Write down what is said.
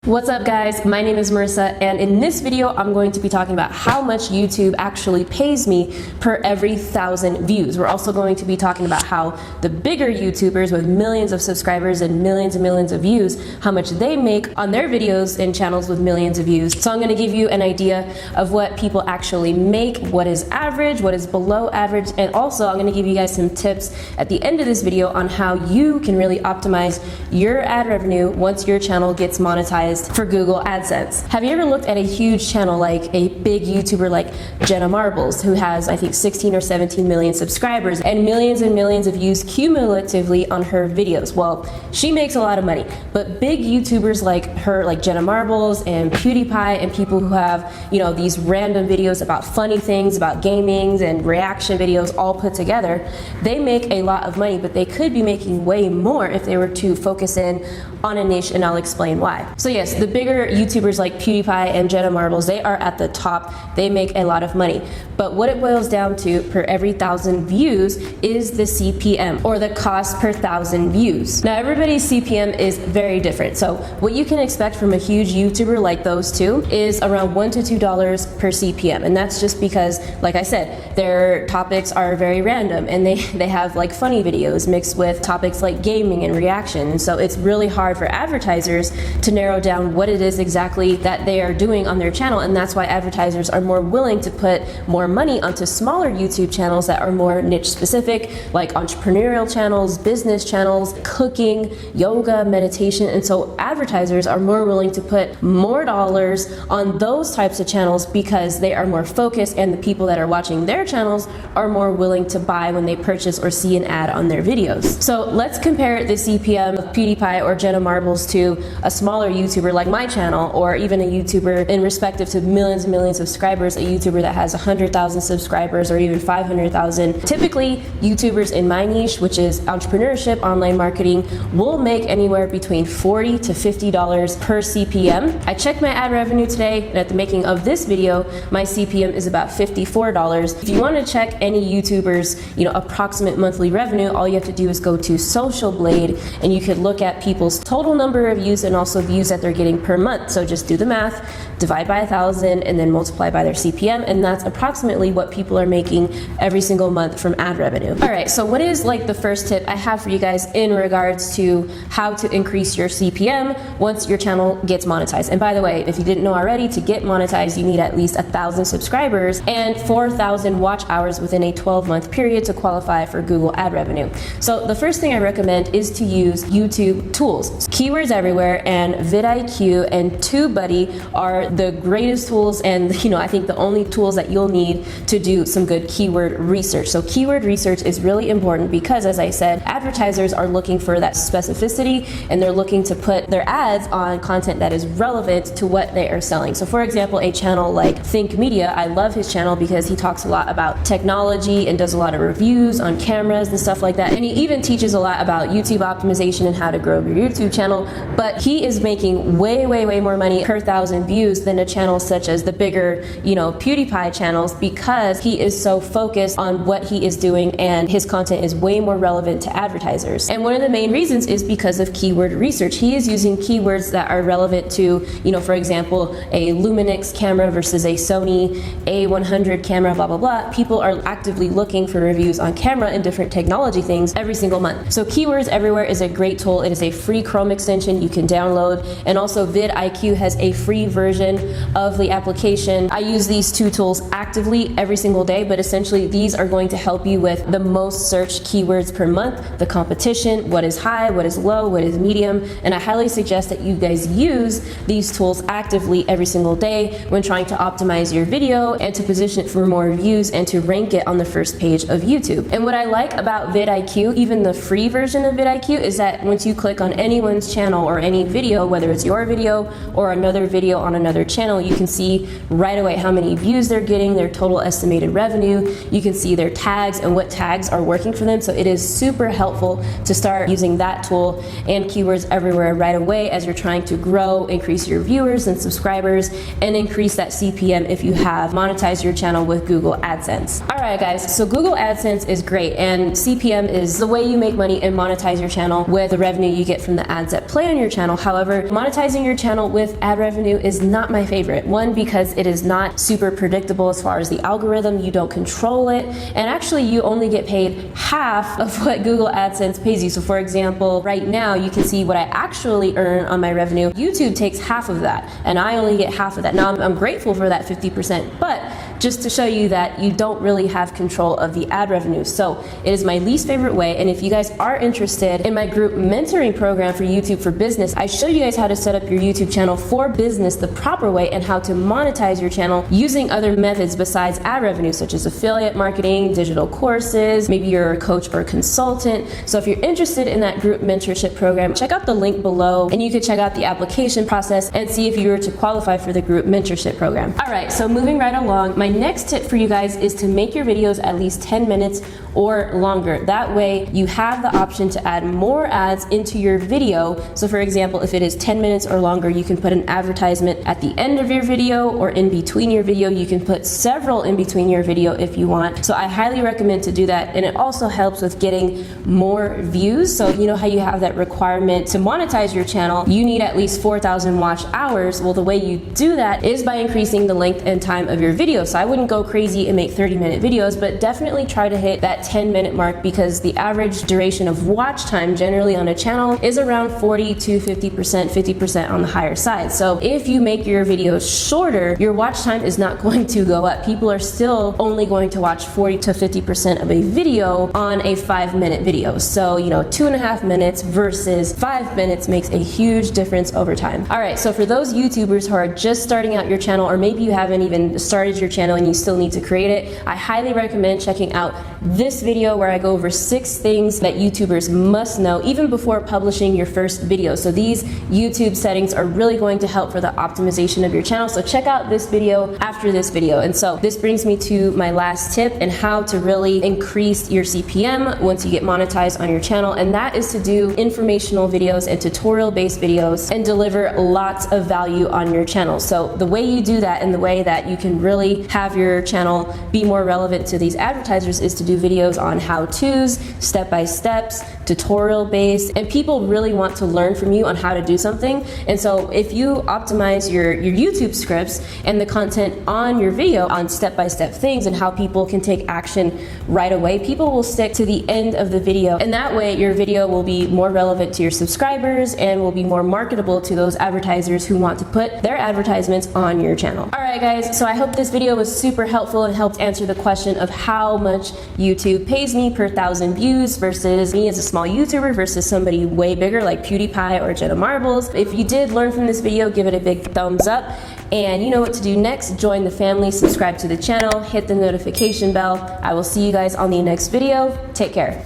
What's up guys, my name is Marissa, and in this video I'm going to be talking about how much YouTube actually pays me per every 1,000 views. We're also going to be talking about how the bigger YouTubers with millions of subscribers and millions of views, how much they make on their videos and channels with millions of views. So I'm going to give you an idea of what people actually make, what is average, what is below average, and also I'm going to give you guys some tips at the end of this video on how you can really optimize your ad revenue once your channel gets monetized for Google AdSense. Have you ever looked at a huge channel like a big YouTuber like Jenna Marbles, who has I think 16 or 17 million subscribers and millions of views cumulatively on her videos? Well, she makes a lot of money, but big YouTubers like her, like Jenna Marbles and PewDiePie, and people who have, you know, these random videos about funny things, about gaming and reaction videos all put together, they make a lot of money, but they could be making way more if they were to focus in on a niche, and I'll explain why. So yes, the bigger YouTubers like PewDiePie and Jenna Marbles, they are at the top. They make a lot of money. But what it boils down to per every 1,000 views is the CPM, or the cost per 1,000 views. Now everybody's CPM is very different. So what you can expect from a huge YouTuber like those two is around $1 to $2 per CPM. And that's just because, like I said, their topics are very random, and they have like funny videos mixed with topics like gaming and reaction. And so it's really hard for advertisers to narrow down what it is exactly that they are doing on their channel, and that's why advertisers are more willing to put more money onto smaller YouTube channels that are more niche specific, like entrepreneurial channels, business channels, cooking, yoga, meditation. And so advertisers are more willing to put more dollars on those types of channels because they are more focused, and the people that are watching their channels are more willing to buy when they purchase or see an ad on their videos. So let's compare the CPM of PewDiePie or Jenna Marbles to a smaller YouTuber like my channel, or even a YouTuber in respective to millions and millions of subscribers, a YouTuber that has 100,000 subscribers or even 500,000. Typically, YouTubers in my niche, which is entrepreneurship, online marketing, will make anywhere between $40 to $50 per CPM. I checked my ad revenue today, and at the making of this video, my CPM is about $54. If you want to check any YouTuber's, approximate monthly revenue, all you have to do is go to Social Blade, and you could look at people's total number of views and also views that they're getting per month. So just do the math, divide by 1,000, and then multiply by their CPM, and that's approximately what people are making every single month from ad revenue. All right, so what is like the first tip I have for you guys in regards to how to increase your CPM once your channel gets monetized? And by the way, if you didn't know already, to get monetized, you need at least 1,000 subscribers and 4,000 watch hours within a 12-month period to qualify for Google ad revenue. So the first thing I recommend is to use YouTube tools. Keywords Everywhere and vidIQ and TubeBuddy are the greatest tools, and I think the only tools that you'll need to do some good keyword research. So keyword research is really important because, as I said, advertisers are looking for that specificity, and they're looking to put their ads on content that is relevant to what they are selling. So for example, a channel like Think Media, I love his channel because he talks a lot about technology and does a lot of reviews on cameras and stuff like that. And he even teaches a lot about YouTube optimization and how to grow your YouTube channel. But he is making way more money per 1,000 views than a channel such as the bigger, PewDiePie channels, because he is so focused on what he is doing, and his content is way more relevant to advertisers. And one of the main reasons is because of keyword research. He is using keywords that are relevant to, for example, a Lumix camera versus a Sony A100 camera, blah, blah, blah. People are actively looking for reviews on camera and different technology things every single month. So Keywords Everywhere is a great tool. It is a free Chrome extension you can download, and also vidIQ has a free version of the application. I use these two tools actively every single day, but essentially these are going to help you with the most searched keywords per month, the competition, what is high, what is low, what is medium, and I highly suggest that you guys use these tools actively every single day when trying to optimize your video and to position it for more views and to rank it on the first page of YouTube. And what I like about vidIQ, even the free version of vidIQ, is that once you click on anyone's channel or any video, whether it's your video or another video on another channel, you can see right away how many views they're getting, their total estimated revenue. You can see their tags and what tags are working for them. So it is super helpful to start using that tool and Keywords Everywhere right away as you're trying to grow, increase your viewers and subscribers, and increase that CPM if you have monetized your channel with Google AdSense. All right, guys, so Google AdSense is great, and CPM is the way you make money and monetize your channel with the revenue you get from the ads that play on your channel. However, monetizing monetizing your channel with ad revenue is not my favorite. One, because it is not super predictable as far as the algorithm, you don't control it, and actually you only get paid half of what Google AdSense pays you. So for example, right now you can see what I actually earn on my revenue. YouTube takes half of that, and I only get half of that. Now I'm grateful for that 50%, but just to show you that you don't really have control of the ad revenue. So it is my least favorite way, and if you guys are interested in my group mentoring program for YouTube for Business, I show you guys how to set up your YouTube channel for business the proper way and how to monetize your channel using other methods besides ad revenue, such as affiliate marketing, digital courses, maybe you're a coach or a consultant. So if you're interested in that group mentorship program, check out the link below and you can check out the application process and see if you were to qualify for the group mentorship program. All right, so moving right along, my next tip for you guys is to make your videos at least 10 minutes or longer. That way you have the option to add more ads into your video. So for example, if it is 10 minutes or longer, you can put an advertisement at the end of your video or in between your video. You can put several in between your video if you want. So I highly recommend to do that, and it also helps with getting more views. So you know how you have that requirement to monetize your channel, you need at least 4,000 watch hours. Well, the way you do that is by increasing the length and time of your video. So I wouldn't go crazy and make 30-minute videos, but definitely try to hit that 10-minute mark, because the average duration of watch time generally on a channel is around 40 to 50% on the higher side. So if you make your videos shorter, your watch time is not going to go up. People are still only going to watch 40 to 50% of a video on a 5-minute video. So, you know, 2.5 minutes versus 5 minutes makes a huge difference over time. All right, so for those YouTubers who are just starting out your channel, or maybe you haven't even started your channel and you still need to create it, I highly recommend checking out this video where I go over 6 things that YouTubers must know even before publishing your first video. So these YouTube settings are really going to help for the optimization of your channel. So check out this video after this video. And so this brings me to my last tip and how to really increase your CPM once you get monetized on your channel. And that is to do informational videos and tutorial-based videos and deliver lots of value on your channel. So the way you do that and the way that you can really have your channel be more relevant to these advertisers is to do videos on how-tos, step-by-steps, tutorial-based, and people really want to learn from you on how to do something. And so if you optimize your YouTube scripts and the content on your video on step-by-step things and how people can take action right away, people will stick to the end of the video. And that way your video will be more relevant to your subscribers and will be more marketable to those advertisers who want to put their advertisements on your channel. All right, guys, so I hope this video was super helpful and helped answer the question of how much YouTube pays me per 1,000 views versus me as a small YouTuber versus somebody way bigger like PewDiePie or Jenna Marbles. If you did learn from this video, give it a big thumbs up. And you know what to do next. Join the family, subscribe to the channel, hit the notification bell. I will see you guys on the next video. Take care.